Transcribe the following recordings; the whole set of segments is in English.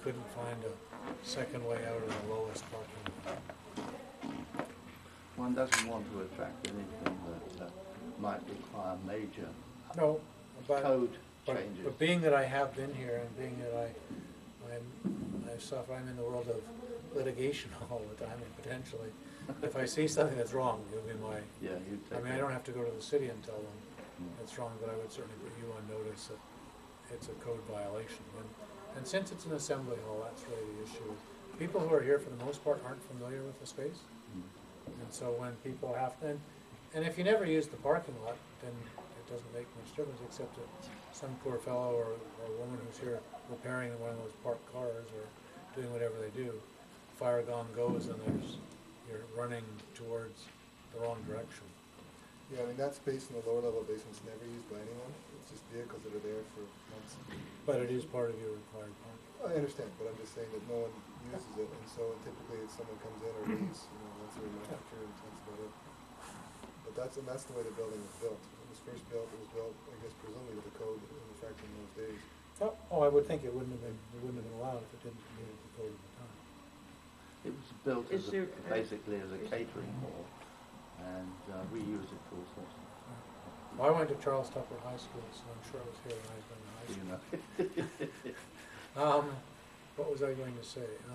couldn't find a second way out of the lowest parking lot. One doesn't want to attract anything that might require major No, code but changes. being that I have been here and being that I'm in the world of litigation all the time, and potentially, if I see something that's wrong, it'll be my, Yeah, you take I mean, I don't have to go to the city and tell them it's wrong, but I would certainly put you on notice that it's a code violation. And since it's an assembly hall, that's really the issue. People who are here for the most part aren't familiar with the space. And so when people have to, and if you never use the parking lot, then it doesn't make much difference, except that some poor fellow or woman who's here repairing one of those parked cars or doing whatever they do, fire alarm goes and you're running towards the wrong direction. Yeah, I mean, that space in the lower level basement's never used by anyone. It's just vehicles that are there for months. But it is part of your required parking. I understand, but I'm just saying that no one uses it, and so typically if someone comes in or leaves, once they're in and that's about it. But that's the way the building was built. When it was first built, it was built, I guess, presumably with the code in effect in those days. Oh, I would think it wouldn't have been allowed if it didn't meet the code at the time. It was built basically as a catering hall, and we use it for all sorts of things. Well, I went to Charles Tupper High School, so I'm sure I was here when I was going to high school. You know. What was I going to say? I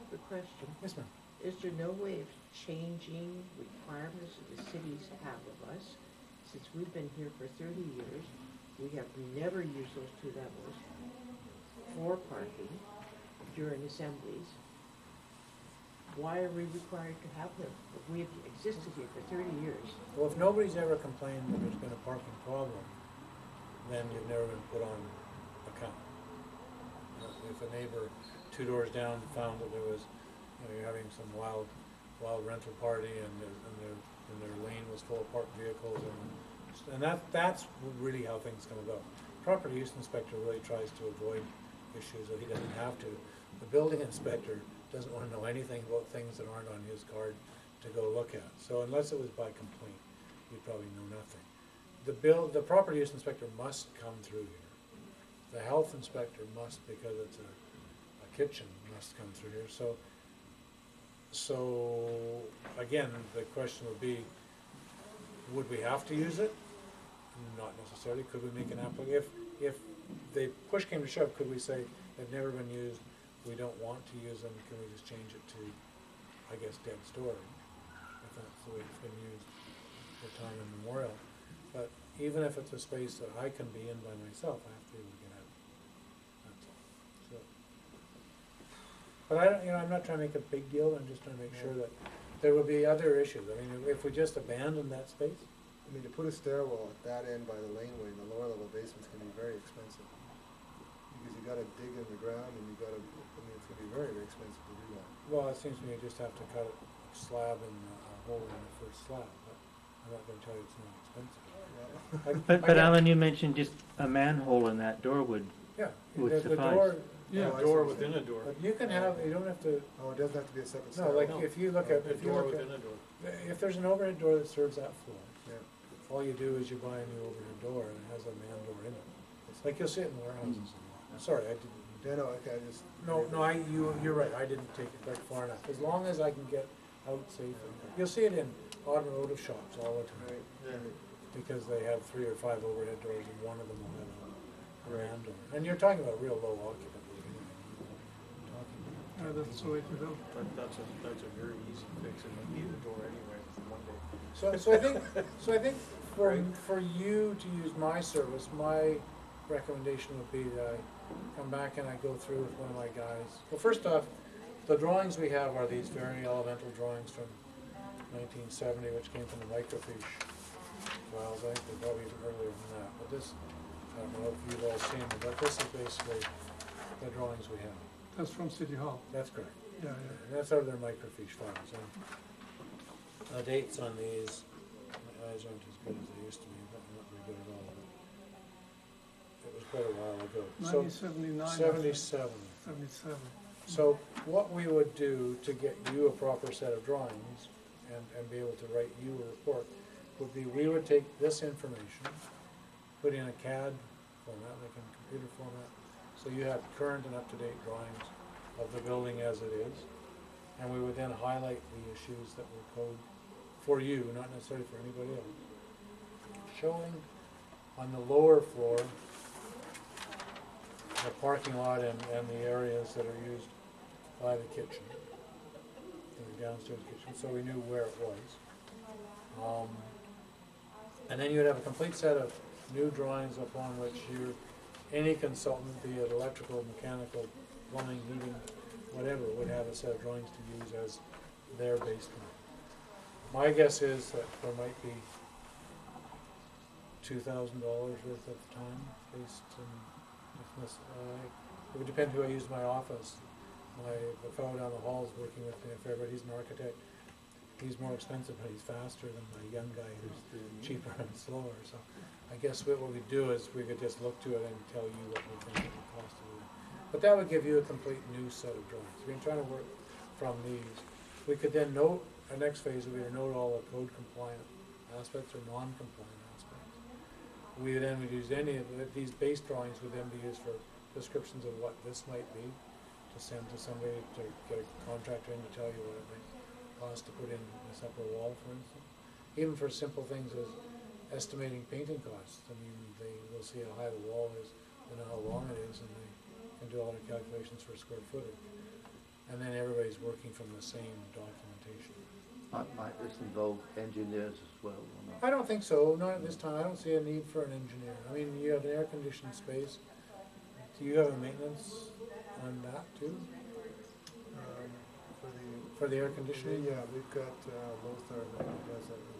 have a question. Yes, ma'am. Is there no way of changing requirements that the cities have of us? Since we've been here for 30 years, we have never used those two levels for parking during assemblies. Why are we required to have them? If we have existed here for 30 years. Well, if nobody's ever complained that there's been a parking problem, then you've never been put on account. If a neighbor 2 doors down found that there was, you're having some wild rental party and their lane was full of parked vehicles, and that's really how things come about. Property use inspector really tries to avoid issues that he doesn't have to. The building inspector doesn't want to know anything about things that aren't on his card to go look at. So unless it was by complaint, you'd probably know nothing. The property use inspector must come through here. The health inspector must, because it's a kitchen, must come through here. So again, the question would be, would we have to use it? Not necessarily. Could we make an application? If the push came to shove, could we say they've never been used, we don't want to use them, can we just change it to, I guess, dead storage, if that's the way it's been used for time immemorial. But even if it's a space that I can be in by myself, I have to be able to get out. That's all. So, but I'm not trying to make a big deal. I'm just trying to make sure that there will be other issues. I mean, if we just abandon that space. I mean, to put a stairwell at that end by the laneway in the lower level basements can be very expensive. Because you gotta dig in the ground and it's gonna be very, very expensive to do that. Well, it seems to me you just have to cut a slab and a hole in the first slab, but I'm not gonna tell you it's not expensive. But Alan, you mentioned just a manhole in that door would The suffice. door, Yeah, Yeah, door within a door. but you can have, you don't have to, Oh, it doesn't have to be a separate no, stairwell? like if you look at, A if you door look within at, a door. if there's an overhead door that serves that floor, Yeah. all you do is you buy a new overhead door and it has a man door in it. It's like you'll see it in warehouses. Sorry, I didn't. Yeah, no, okay, I just. No, you're right, I didn't take it quite far enough. As long as I can get out safely. You'll see it in automotive shops all the time, Right. because they have 3 or 5 overhead doors and one of them will have a man door. And you're talking about real low occupancy. That's the way to go. But that's a very easy fix, and you need a door anyway one day. So I think for you to use my service, my recommendation would be that I come back and I go through with one of my guys. Well, first off, the drawings we have are these very elemental drawings from 1970, which came from the microfiche files. I think they're probably even earlier than that. But this, I don't know if you've all seen them, but this is basically the drawings we have. That's from City Hall. That's correct. Yeah, And that's out of their microfiche files. And the dates on these, my eyes aren't as good as they used to be, but not very good at all. But it was quite a while ago. So 1979. 77. 77. So what we would do to get you a proper set of drawings and be able to write you a report would be we would take this information, put in a CAD format, like in computer format, So you have current and up-to-date drawings of the building as it is. And we would then highlight the issues that were code for you, not necessarily for anybody else. Showing on the lower floor the parking lot and the areas that are used by the kitchen, the downstairs kitchen, so we knew where it was. And then you'd have a complete set of new drawings upon which any consultant, be it electrical, mechanical, plumbing, heating, whatever, would have a set of drawings to use as their baseline. My guess is that there might be $2,000 worth of time based on, it would depend who I use in my office. The fellow down the hall is working with me a fair bit. He's an architect. He's more expensive, but he's faster than the young guy who's cheaper and slower. So I guess what we do is we could just look to it and tell you what we think it would cost to do it. But that would give you a complete new set of drawings. We've been trying to work from these. We could then note, our next phase would be to note all the code compliant aspects or non-compliant aspects. We would then use any of these base drawings would then be used for descriptions of what this might be, to send to somebody, to get a contractor in to tell you what it might cost to put in this upper wall, for instance. Even for simple things as estimating painting costs. I mean, they will see how high the wall is and how long it is, and they can do all their calculations for square footage. And then everybody's working from the same documentation. Might this involve engineers as well, or not? I don't think so, not at this time. I don't see a need for an engineer. I mean, you have an air-conditioned space. Do you have a maintenance on that too? For the air conditioning? Yeah, we've got Lothar,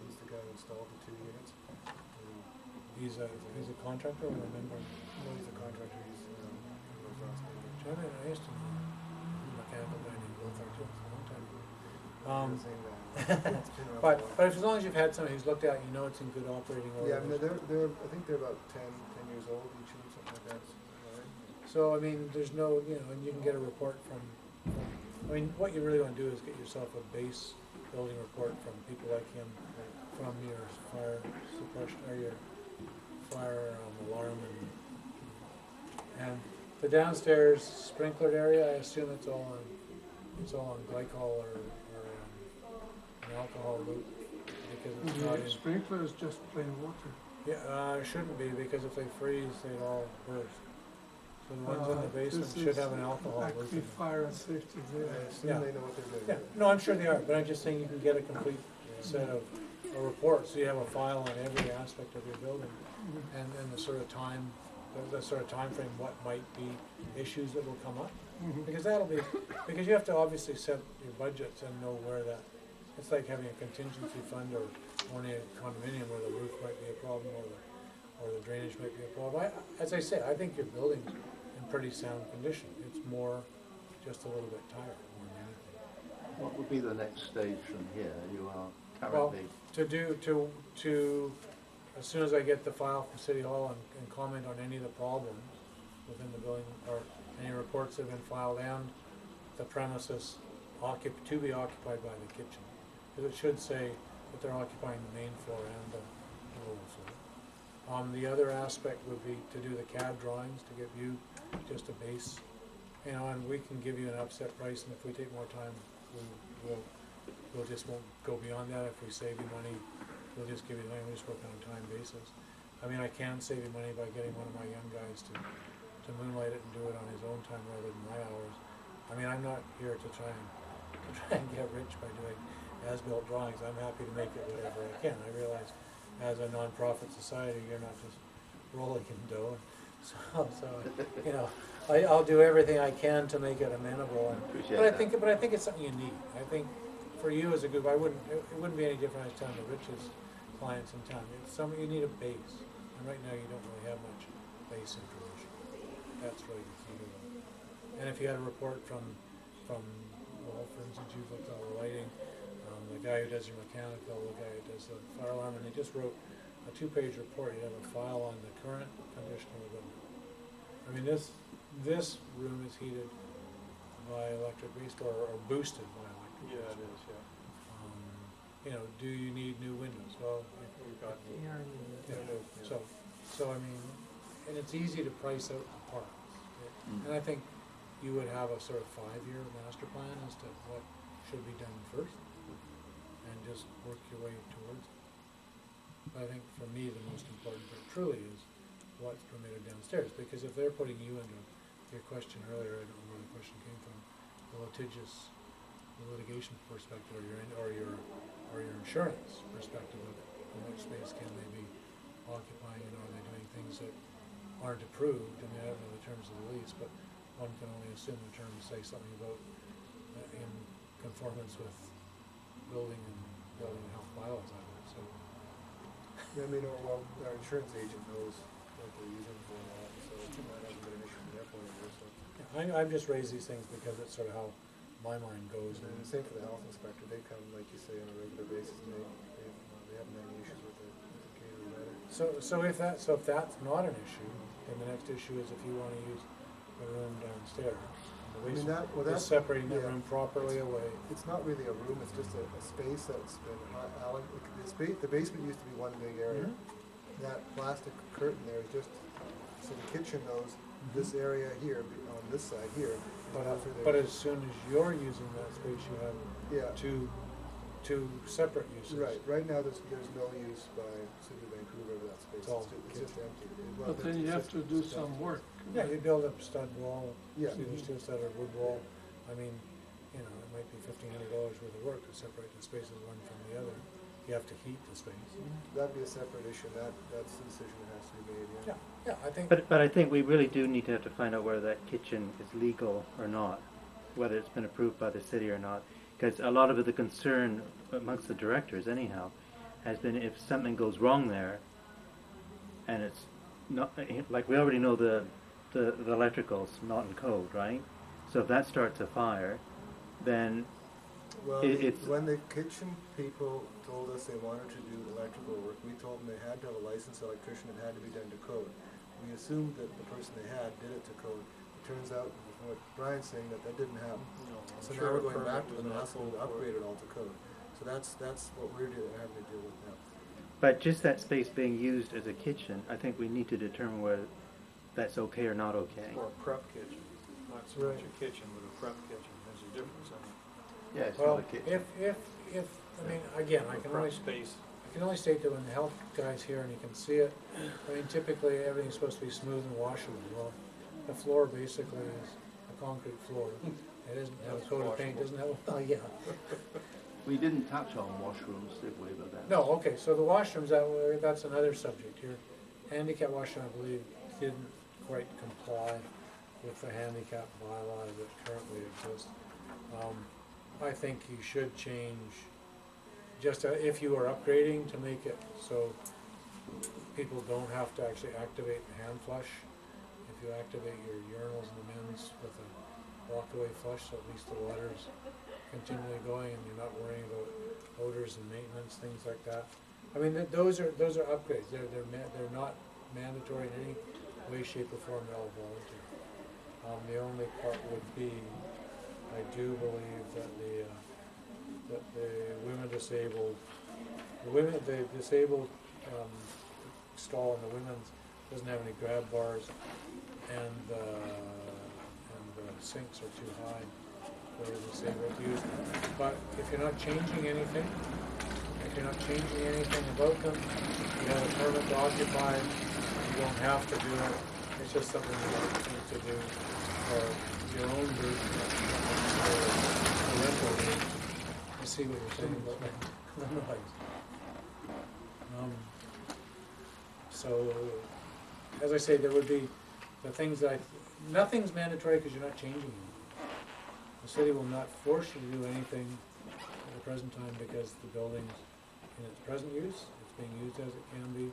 he's the guy who installed the 2 units. He's a contractor or a member? No, he's a contractor, he's, his last name. John, I used to know a mechanical guy named Lothar too, it's a long time ago. The same guy. It's been around for a while. But as long as you've had somebody who's looked at it, you know it's in good operating order. Yeah, I mean, I think they're about 10 years old each of them, something like that. So, I mean, there's no, and you can get a report from, I mean, what you really want to do is get yourself a base building report from people like him, from your fire suppression, or your fire alarm, and the downstairs sprinklered area, I assume it's all on glycol or an alcohol loop, because it's not in. Sprinkler is just plain water. Yeah, it shouldn't be, because if they freeze, they'd all burst. So the ones in the basement This should is have an alcohol loop in Actually, them. fire and safety there. I assume Yeah. they know what they're doing. Yeah, no, I'm sure they are, but I'm just saying you can get a complete set of a report, so you have a file on every aspect of your building, and the sort of time, the sort of time frame, what might be issues that will come up. Because because you have to obviously set your budgets and know where that, it's like having a contingency fund or owning a condominium where the roof might be a problem or the drainage might be a problem. As I say, I think your building's in pretty sound condition. It's more just a little bit tired more than anything. What would be the next stage from here? You are Well, currently... as soon as I get the file from City Hall and comment on any of the problems within the building, or any reports that have been filed, and the premises to be occupied by the kitchen. Because it should say that they're occupying the main floor and the lower floor. The other aspect would be to do the CAD drawings, to give you just a base, and we can give you an upset price, and if we take more time, we'll just won't go beyond that. If we save you money, we'll just give you the money, we just work on a time basis. I mean, I can save you money by getting one of my young guys to moonlight it and do it on his own time rather than my hours. I mean, I'm not here to try and get rich by doing as-built drawings. I'm happy to make it whatever I can. I realize as a non-profit society, you're not just rolling in dough. So I'll do everything I can to make it amenable. But I think it's something you need. I think for you as a group, it wouldn't be any different as telling the richest clients in town. It's you need a base, and right now you don't really have much base information. That's really the key to it. And if you had a report from well, for instance, you've looked at all the lighting, the guy who does your mechanical, the guy who does the fire alarm, and they just wrote a 2-page report. You have a file on the current condition of the building. I mean, this room is heated by electric waste or boosted by electric Yeah, waste. it is, yeah. Do you need new windows? Well, We've got, Yeah, I mean, so I mean, and it's easy to price out the parts. And I think you would have a sort of 5-year master plan as to what should be done first, and just work your way towards it. But I think for me, the most important part truly is what's permitted downstairs, because if they're putting you into your question earlier, I don't know where the question came from, the litigation perspective, or your insurance perspective of how much space can they be occupying, and are they doing things that aren't approved? I mean, I don't know the terms of the lease, but one can only assume the terms say something about in conformance with building and health bylaws, I would, so. Yeah, I mean, well, our insurance agent knows what they're using for and all, so that hasn't been an issue from their point of view, so. Yeah, I've just raised these things because it's sort of how my mind goes. And the same for the health inspector, they come, like you say, on a regular basis, and they haven't had any issues with the catering either. So if that's not an issue, then the next issue is if you wanna use the room downstairs. The I mean, waste that's, is separating that yeah. room properly away. It's not really a room, it's just a space that's been, the basement used to be one big area. Mhm. That plastic curtain there is just, so the kitchen knows this area here, on this side here, But, after but they, as soon as you're using that space, you have yeah, two separate uses. right now there's no use by Subud Vancouver of that space, It's all it's just empty. But then you have to do some work. Yeah, you build a stud wall, Yeah. either steel stud or wood wall. I mean, you know, it might be $1,500 worth of work to separate the spaces one from the other. You have to heat the space. That'd be a separate issue, that's the decision that has to be made, yeah. Yeah, I think. But I think we really do need to have to find out whether that kitchen is legal or not, whether it's been approved by the city or not. Because a lot of the concern amongst the directors, anyhow, has been if something goes wrong there, and it's not, like we already know the electrical's not in code, right? So if that starts a fire, then Well, it's when the kitchen people told us they wanted to do electrical work, we told them they had to have a licensed electrician, it had to be done to code. We assumed that the person they had did it to code. It turns out, from what Brian's saying, that didn't happen. So now we're going back to them and asking them to upgrade it all to code. So that's what we're having to deal with now. but just that space being used as a kitchen, I think we need to determine whether that's okay or not okay. Or a prep kitchen, not so much a kitchen, but a prep kitchen, there's a difference in it. Yeah, it's Well, not a kitchen. if, I mean, again, I can only, Prep space, I can only state that when the health guy's here and he can see it, I mean, typically everything's supposed to be smooth and washable. Well, the floor basically is a concrete floor. It doesn't have a coat of paint, doesn't have, oh, yeah. We didn't touch on washrooms, did we, but that's... No, okay, so the washrooms, that's another subject here. Handicap washroom, I believe, didn't quite comply with the handicap bylaw that currently exists. I think you should change, just if you are upgrading, to make it so people don't have to actually activate the hand flush. If you activate your urinals in the men's with a walk-away flush, so at least the water's continually going and you're not worrying about odors and maintenance, things like that. I mean, those are upgrades. They're not mandatory in any way, shape, or form. They're all voluntary. The only part would be, I do believe that the disabled stall in the women's doesn't have any grab bars, and the sinks are too high for the disabled to use. But if you're not changing anything about them, you have a permit to occupy, you don't have to do it. It's just something you need to do for your own group, or rental group. I see what you're saying about the noise. So, as I say, there would be the things that nothing's mandatory because you're not changing anything. The city will not force you to do anything at the present time because the building's in its present use, it's being used as it can be.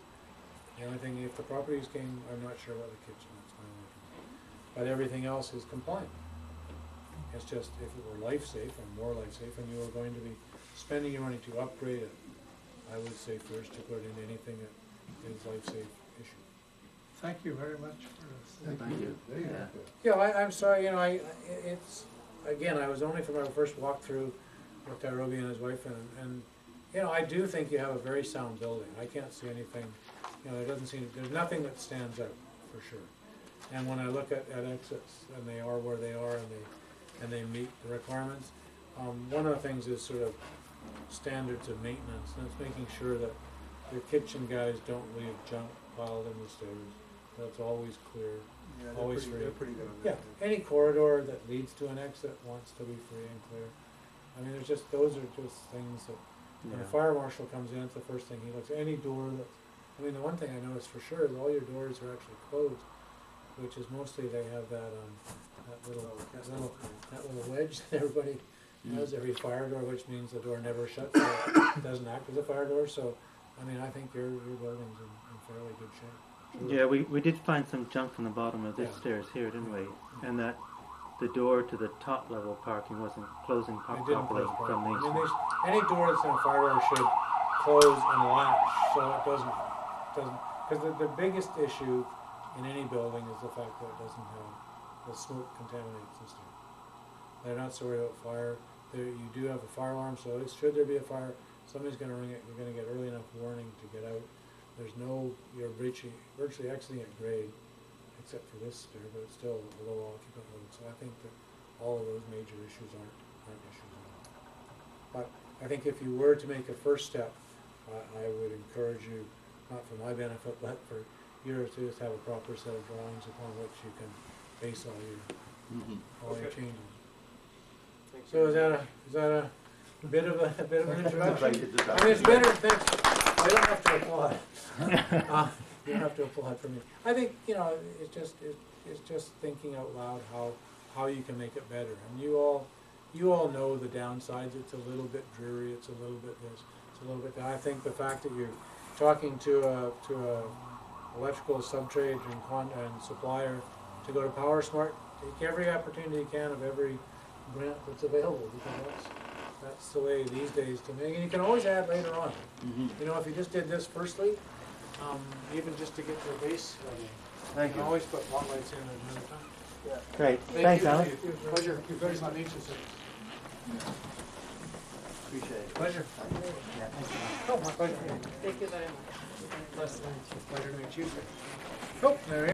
The only thing, if the properties came, I'm not sure about the kitchen, that's my only concern. But everything else is compliant. It's just, if it were life-safe, or more life-safe, and you were going to be spending your money to upgrade it, I would say first to put in anything that is life-safe issue. Thank you very much for this. Thank you. There you Yeah. go. Yeah, I'm sorry, you know, it's, again, I was only from our first walkthrough with Roby and his wife, and, you know, I do think you have a very sound building. I can't see anything, you know, there's nothing that stands out, for sure. And when I look at exits, and they are where they are, and they meet the requirements, one of the things is sort of standards of maintenance, and it's making sure that your kitchen guys don't leave junk piled in the stairs. That's always clear. Yeah, Always free. they're pretty good on Yeah, that. any corridor that leads to an exit wants to be free and clear. I mean, those are just things that, when Yeah. the fire marshal comes in, it's the first thing he looks at. Any door that, I mean, the one thing I noticed for sure is all your doors are actually closed, which is mostly they have that little wedge that everybody has, every fire door, which means the door never shuts, so it doesn't act as a fire door. So, I mean, I think your building's in fairly good shape. Yeah, we did find some junk on the bottom of this Yeah. stairs here, didn't we? And that the door to the top level parking wasn't closing It didn't properly close from properly. I these. mean, any door that's in a fire door should close and latch, so it doesn't, because the biggest issue in any building is the fact that it doesn't have, the smoke contaminates the stairs. They're not so worried about fire. You do have a fire alarm, so should there be a fire, somebody's gonna ring it, you're gonna get early enough warning to get out. You're virtually exiting at grade, except for this stair, but it's still a low occupant load, so I think that all of those major issues aren't issues at all. But I think if you were to make a first step, I would encourage you, not for my benefit, but for yours, to just have a proper set of drawings upon which you can base all your Okay. changes. Thank So you. is that a bit of an introduction? Introduction. I mean, it's better, thanks, I don't have to applaud. You don't have to applaud for me. I think, it's just thinking out loud how you can make it better. And you all know the downsides. It's a little bit dreary, it's a little bit this, it's a little bit that. I think the fact that you're talking to a electrical subtrade and supplier to go to PowerSmart, take every opportunity you can of every grant that's available, because that's the way these days to make, and you can always add later on. You know, if you just did this firstly, even just to get to the base, you Thank can you. always put lot lights in at another time. Great. Thank Thanks, you. Alan. Pleasure. You're very much anxious. Appreciate it. Pleasure. Yeah, thank you. Oh, my pleasure. Thank you very much. Pleasure to meet you. Oh, there we